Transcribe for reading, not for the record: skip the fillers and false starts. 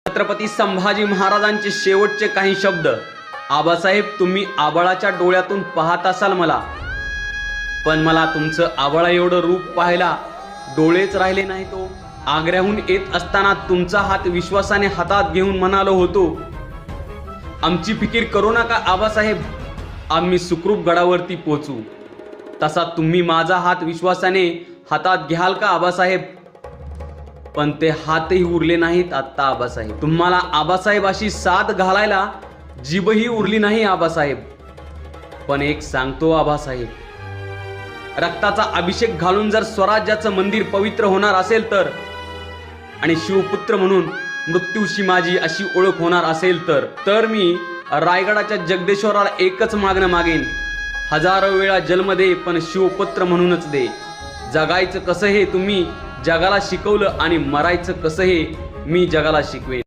छत्रपती संभाजी महाराजांचे शेवटचे काही शब्द. आबासाहेब, तुम्ही आबाळाच्या डोळ्यातून पाहत असाल मला, पण मला तुमचं आबाळा एवढं रूप पाहायला डोळेच राहिले नाही. तो आग्र्याहून येत असताना तुमचा हात विश्वासाने हातात घेऊन म्हणालो होतो, आमची फिकीर करू नका आबासाहेब, आम्ही सुखरूप गडावरती पोचू. तसा तुम्ही माझा हात विश्वासाने हातात घ्याल का आबासाहेब? पण ते हातही उरले नाहीत आत्ता आबासाहेब. तुम्हाला आबासाहेब अशी साथ घालायला जीभही उरली नाही आबासाहेब. पण एक सांगतो आबासाहेब, रक्ताचा अभिषेक घालून जर स्वराज्याचं मंदिर पवित्र होणार असेल तर, आणि शिवपुत्र म्हणून मृत्यूशी माझी अशी ओळख होणार असेल तर मी रायगडाच्या जगदेश्वराला एकच मागणं मागेन, हजारो वेळा जन्म दे पण शिवपुत्र म्हणूनच दे. जगायचं कसं हे तुम्ही जगाला शिकवलं आणि मरायचं कसं हे मी जगाला शिकवेन.